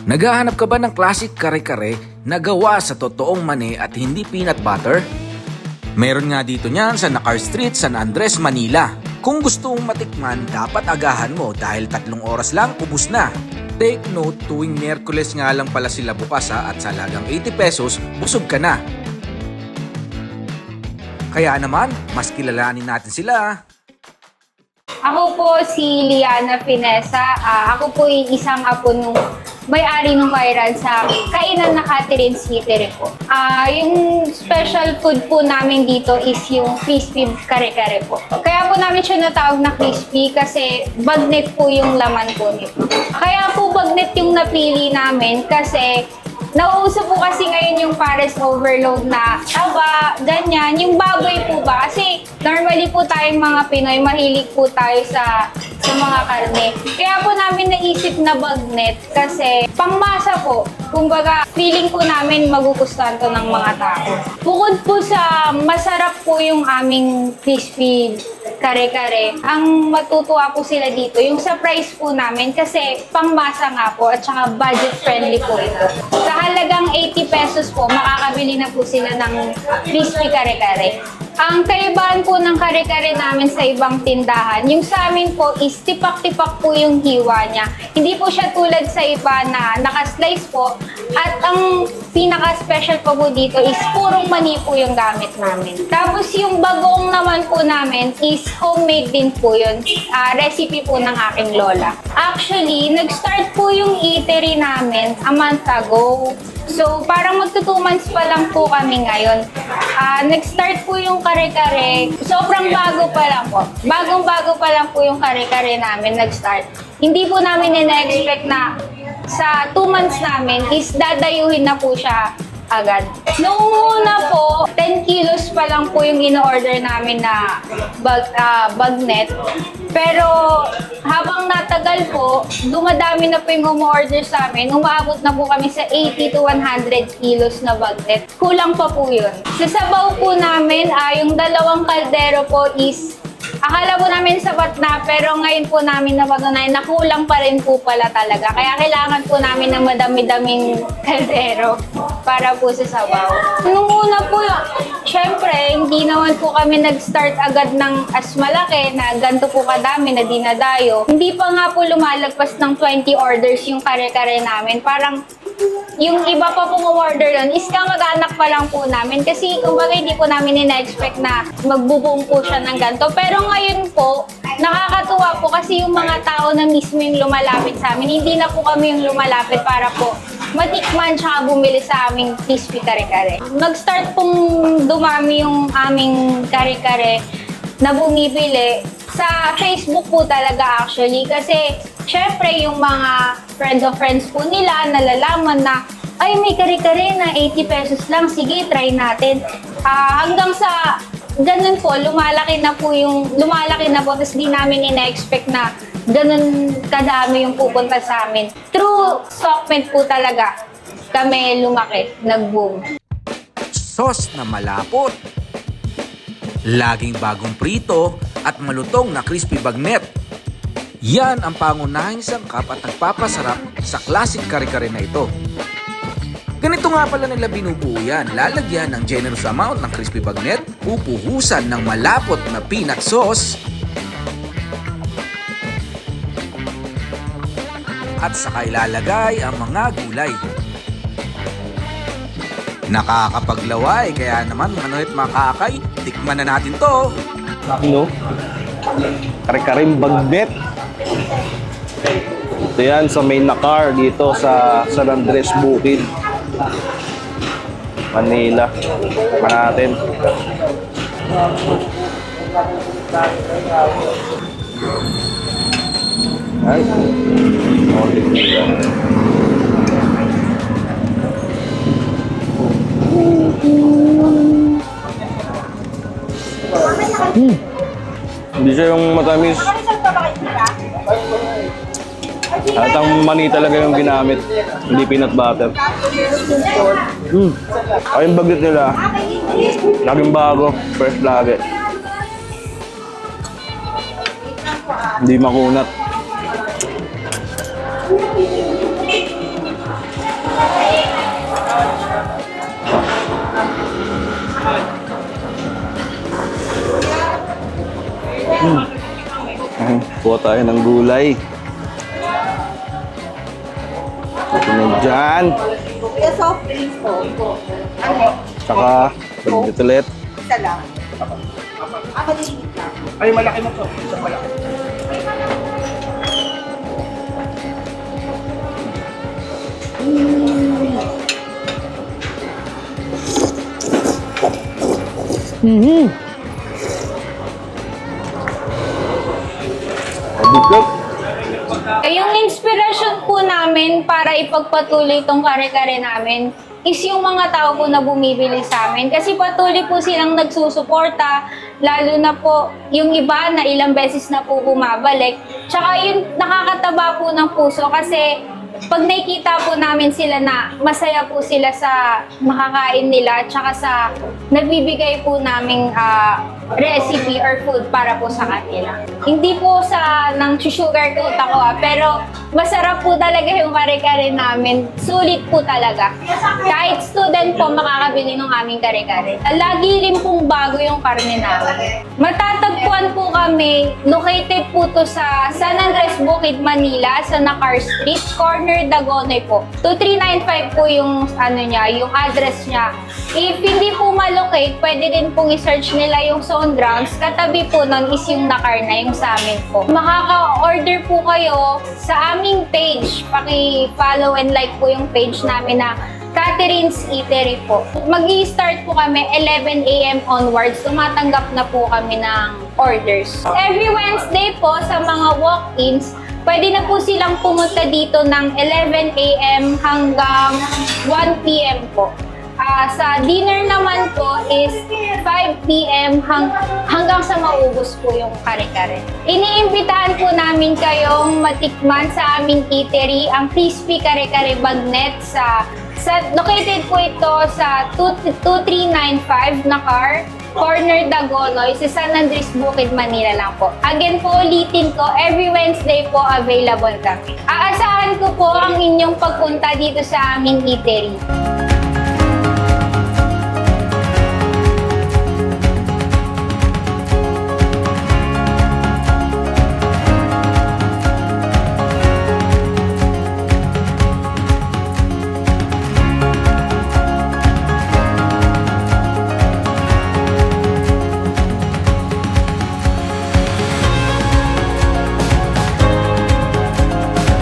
Naghahanap ka ba ng classic kare-kare na gawa sa totoong mani at hindi peanut butter? Meron nga dito niyan sa Nakar Street, San Andres, Manila. Kung gusto mong matikman, dapat agahan mo dahil 3 oras lang ubus na. Take note, tuwing Miyerkules nga lang pala sila bukas at sa halagang 80 pesos, busog ka na. Kaya naman, mas kilalanin natin sila. Ako po si Liana Finesa. Ako po yung isang apo nung may-ari ng kairan sa kainan na Catherine's Eatery po. Yung special food po namin dito is yung crispy kare-kare po. Kaya po namin siya natawag na crispy kasi bagnet po yung laman po nito. Kaya po bagnet yung napili namin kasi nauuso po kasi ngayon yung Pares overload na taba, ganyan. Yung baboy po ba? Kasi normally po tayong mga Pinoy, mahilig po tayo sa mga karne. Kaya po namin naisip na bagnet kasi pangmasa po. Kumbaga, feeling po namin magugustuhan to ng mga tao. Bukod po sa masarap po yung aming crispy kare-kare, ang matutuwa po sila dito, yung sa price po namin kasi pangmasa nga po at saka budget friendly po ito. Sa halagang 80 pesos po, makakabili na po sila ng crispy kare-kare. Ang kaibahan po ng kare-kare namin sa ibang tindahan, yung sa amin po is tipak-tipak po yung hiwa niya. Hindi po siya tulad sa iba na nakaslice po. At ang pinaka-special po dito is purong mani po yung gamit namin. Tapos yung bagong naman po namin is homemade din po yun. Recipe po ng aking lola. Actually, nag-start po yung eatery namin a month ago. So, parang magto 2 months pa lang po kami ngayon. Nag-start po yung kare-kare. Sobrang bago pa lang po. Bagong-bago pa lang po yung kare-kare namin nag-start. Hindi po namin ina-expect na sa 2 months namin is dadayuhin na po siya agad. Noong una po, 10 kilos pa lang po yung in-order namin na bagnet. Pero habang natagal po, dumadami na po yung umorder sa amin. Umaabot na po kami sa 80 to 100 kilos na bagnet. Kulang pa po yun. Sa sabaw po namin, yung 2 kaldero po is akala po namin sapat na, pero ngayon po namin napatunayan na kulang pa rin po pala talaga. Kaya kailangan po namin ng madami-daming kaldero para po sa sabaw. Nung una po, syempre, hindi naman po kami nag-start agad ng as malaki na ganito po kadami na dinadayo. Hindi pa nga po lumalagpas ng 20 orders yung kare-kare namin. Parang yung iba pa pong order doon is kamag-anak pa lang po namin kasi kumbaga hindi po namin ina-expect na magbuboom po siya ng ganito. Pero ngayon po, nakakatuwa po kasi yung mga tao na mismo yung lumalapit sa amin, hindi na po kami yung lumalapit para po matikman tsaka bumili sa aming crispy kare-kare. Nag-start pong dumami yung aming kare-kare na bumibili sa Facebook po talaga actually kasi syempre yung mga friends of friends po nila nalalaman na ay may kare-kare na 80 pesos lang, sige try natin. Hanggang sa ganun po, lumalaki na po tapos di namin ina-expect na ganun kadami yung pupunta sa amin. Through Stockmed po talaga kami lumaki, nag-boom. Sauce na malapot, laging bagong prito at malutong na crispy bagnet. Yan ang pangunahing sangkap at nagpapasarap sa classic kare-kare na ito. Ganito nga pala nila binubuo yan. Lalagyan ng generous amount ng crispy bagnet, pupuhusan ng malapot na peanut sauce, at saka ilalagay ang mga gulay. Nakakapaglaway, kaya naman manuhit makakay, tikman na natin to. No? Kare-karing bagnet. Ito yan sa main Nakar dito sa San Andres Bukid, Manila. Tikman natin. Ay. Hindi siya yung matamis. At ang mani talaga yung ginamit, hindi peanut butter. Ay, yung bagnet nila, laging bago, fresh lagi. Hindi makunat. Kuha tayo ng gulay. Ito dyan. Kuya, soft drinks po. Ano? Tsaka, dito ulit. Isa lang. Maliliit lang. Ay, malaki mo to. Isang malaki. Abugag. Yung inspirasyon po namin para ipagpatuloy itong kare-kare namin is yung mga tao po na bumibili sa amin. Kasi patuloy po silang nagsusuporta, lalo na po yung iba na ilang beses na po bumabalik. Tsaka yun nakakataba po ng puso kasi pag nakikita po namin sila na masaya po sila sa makakain nila tsaka sa nagbibigay po naming recipe or food para po sa kanila. Hindi po sa nang sugarcoat ako pero masarap po talaga yung kare-kare namin. Sulit po talaga. Kahit student po makakabili ng aming kare-kare. Lagi rin pong bago yung karne namin. Matatagpuan po kami, located po to sa San Andres Bukid, Manila, sa Nacar Street, corner Dagonoy po. 2395 po yung yung address niya. If hindi po malocate, pwede din pong i-search nila yung Zone Grounds. Katabi po nun is yung Nacar na yung sa amin po. Makaka-order po kayo sa aming page. Paki-follow and like po yung page namin na Catherine's Eatery po. Mag-i-start po kami 11 a.m. onwards. Tumatanggap na po kami ng orders. Every Wednesday po sa mga walk-ins, pwede na po silang pumunta dito ng 11 a.m. hanggang 1 p.m. po. Sa dinner naman po is 5 p.m. hanggang sa maubos po yung kare-kare. Iniimbitahan po namin kayong matikman sa aming eatery, ang Crispy Kare-Kare Bagnet located po ito sa 2395 Nacar, corner Dagonoy, sa San Andres Bukid, Manila lang po. Again po, ulitin ko, every Wednesday po available kami. Aasahan ko po ang inyong pagpunta dito sa aming eatery.